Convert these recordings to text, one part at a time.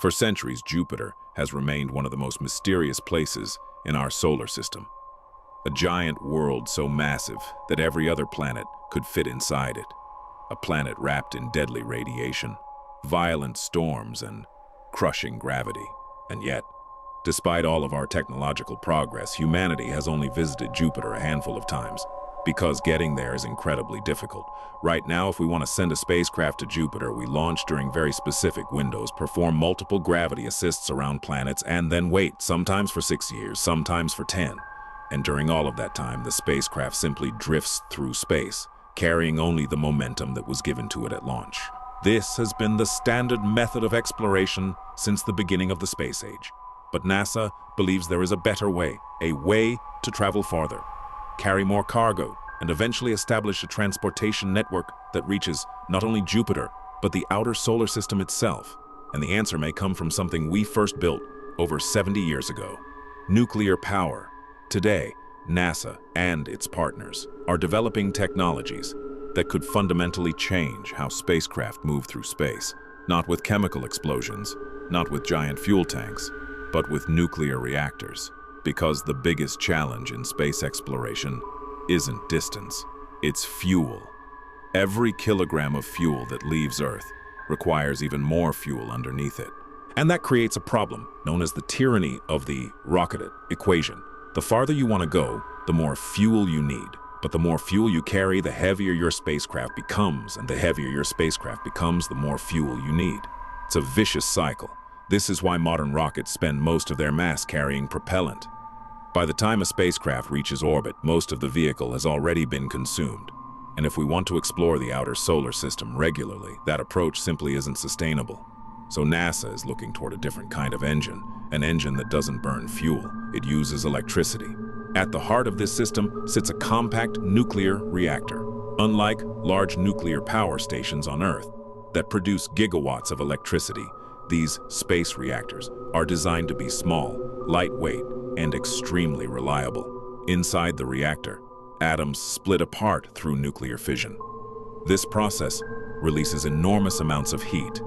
For centuries, Jupiter has remained one of the most mysterious places in our solar system. A giant world so massive that every other planet could fit inside it. A planet wrapped in deadly radiation, violent storms, and crushing gravity. And yet, despite all of our technological progress, humanity has only visited Jupiter a handful of times, because getting there is incredibly difficult. Right now, if we want to send a spacecraft to Jupiter, we launch during very specific windows, perform multiple gravity assists around planets, and then wait, sometimes for 6 years, sometimes for 10. And during all of that time, the spacecraft simply drifts through space, carrying only the momentum that was given to it at launch. This has been the standard method of exploration since the beginning of the space age. But NASA believes there is a better way, a way to travel farther, carry more cargo, and eventually establish a transportation network that reaches not only Jupiter, but the outer solar system itself. And the answer may come from something we first built over 70 years ago: nuclear power. Today, NASA and its partners are developing technologies that could fundamentally change how spacecraft move through space, not with chemical explosions, not with giant fuel tanks, but with nuclear reactors. Because the biggest challenge in space exploration isn't distance, it's fuel. Every kilogram of fuel that leaves Earth requires even more fuel underneath it. And that creates a problem known as the tyranny of the rocket equation. The farther you want to go, the more fuel you need. But the more fuel you carry, the heavier your spacecraft becomes, and the heavier your spacecraft becomes, the more fuel you need. It's a vicious cycle. This is why modern rockets spend most of their mass carrying propellant. By the time a spacecraft reaches orbit, most of the vehicle has already been consumed. And if we want to explore the outer solar system regularly, that approach simply isn't sustainable. So NASA is looking toward a different kind of engine, an engine that doesn't burn fuel. It uses electricity. At the heart of this system sits a compact nuclear reactor. Unlike large nuclear power stations on Earth that produce gigawatts of electricity, these space reactors are designed to be small, lightweight, and extremely reliable. Inside the reactor, atoms split apart through nuclear fission. This process releases enormous amounts of heat.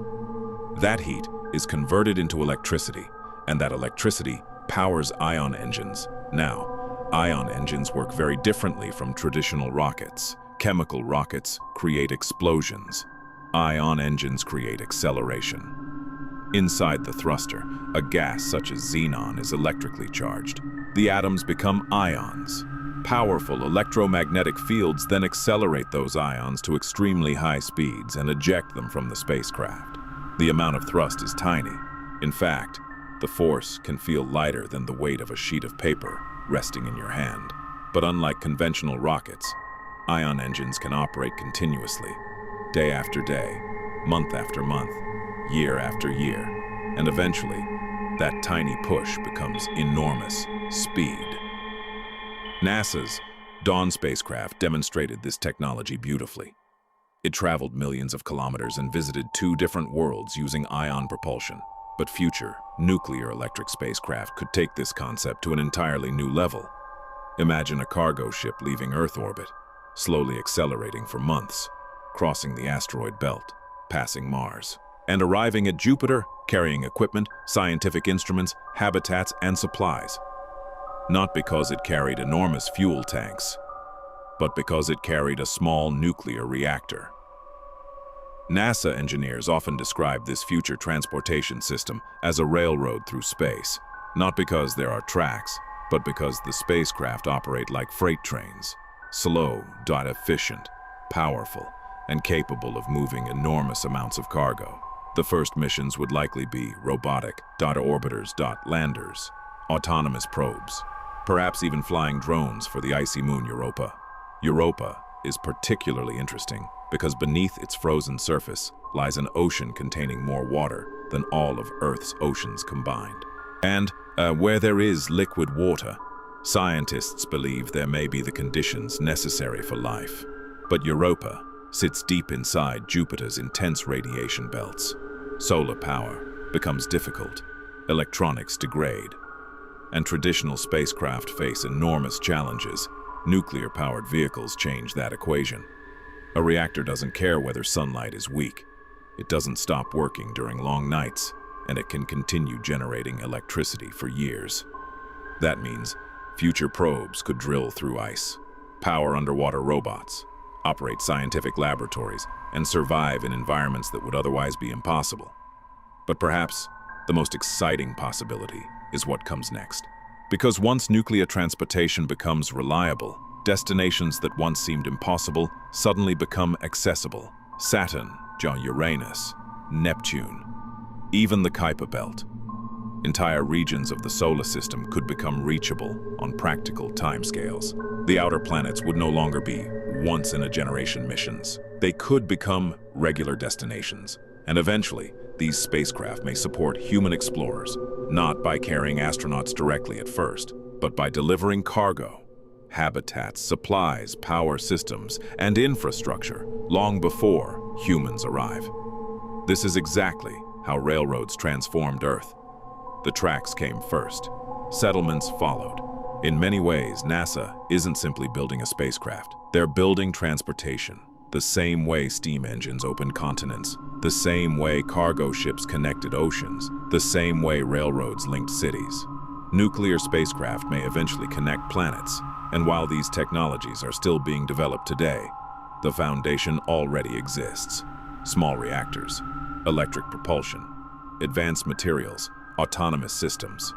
That heat is converted into electricity, and that electricity powers ion engines. Now, ion engines work very differently from traditional rockets. Chemical rockets create explosions. Ion engines create acceleration. Inside the thruster, a gas such as xenon is electrically charged. The atoms become ions. Powerful electromagnetic fields then accelerate those ions to extremely high speeds and eject them from the spacecraft. The amount of thrust is tiny. In fact, the force can feel lighter than the weight of a sheet of paper resting in your hand. But unlike conventional rockets, ion engines can operate continuously, day after day, month after month, year after year, and eventually, that tiny push becomes enormous speed. NASA's Dawn spacecraft demonstrated this technology beautifully. It traveled millions of kilometers and visited 2 different worlds using ion propulsion. But future, nuclear electric spacecraft could take this concept to an entirely new level. Imagine a cargo ship leaving Earth orbit, slowly accelerating for months, crossing the asteroid belt, passing Mars, and arriving at Jupiter, carrying equipment, scientific instruments, habitats, and supplies. Not because it carried enormous fuel tanks, but because it carried a small nuclear reactor. NASA engineers often describe this future transportation system as a railroad through space, not because there are tracks, but because the spacecraft operate like freight trains, slow, efficient, powerful, and capable of moving enormous amounts of cargo. The first missions would likely be robotic, orbiters, landers, autonomous probes, perhaps even flying drones for the icy moon Europa. Europa is particularly interesting because beneath its frozen surface lies an ocean containing more water than all of Earth's oceans combined. And where there is liquid water, scientists believe there may be the conditions necessary for life. But Europa sits deep inside Jupiter's intense radiation belts. Solar power becomes difficult, electronics degrade, and traditional spacecraft face enormous challenges. Nuclear-powered vehicles change that equation. A reactor doesn't care whether sunlight is weak. It doesn't stop working during long nights. and it can continue generating electricity for years. That means future probes could drill through ice, power underwater robots, operate scientific laboratories, and survive in environments that would otherwise be impossible. But perhaps the most exciting possibility is what comes next. Because once nuclear transportation becomes reliable, destinations that once seemed impossible suddenly become accessible. Saturn, Uranus, Neptune, even the Kuiper Belt. Entire regions of the solar system could become reachable on practical timescales. The outer planets would no longer be once-in-a-generation missions. They could become regular destinations, and eventually, these spacecraft may support human explorers, not by carrying astronauts directly at first, but by delivering cargo, habitats, supplies, power systems, and infrastructure long before humans arrive. This is exactly how railroads transformed Earth. The tracks came first. Settlements followed. In many ways, NASA isn't simply building a spacecraft. They're building transportation, the same way steam engines opened continents, the same way cargo ships connected oceans, the same way railroads linked cities. Nuclear spacecraft may eventually connect planets, and while these technologies are still being developed today, the foundation already exists. Small reactors, electric propulsion, advanced materials, autonomous systems.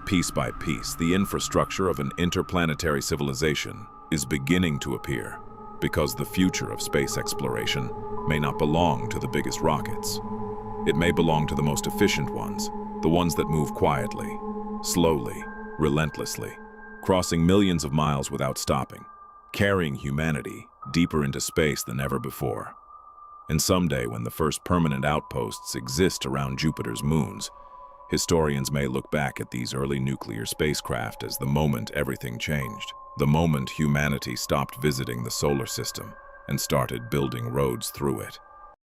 Piece by piece, the infrastructure of an interplanetary civilization is beginning to appear, because the future of space exploration may not belong to the biggest rockets. It may belong to the most efficient ones, the ones that move quietly, slowly, relentlessly, crossing millions of miles without stopping, carrying humanity deeper into space than ever before. And someday, when the first permanent outposts exist around Jupiter's moons, historians may look back at these early nuclear spacecraft as the moment everything changed, the moment humanity stopped visiting the solar system and started building roads through it.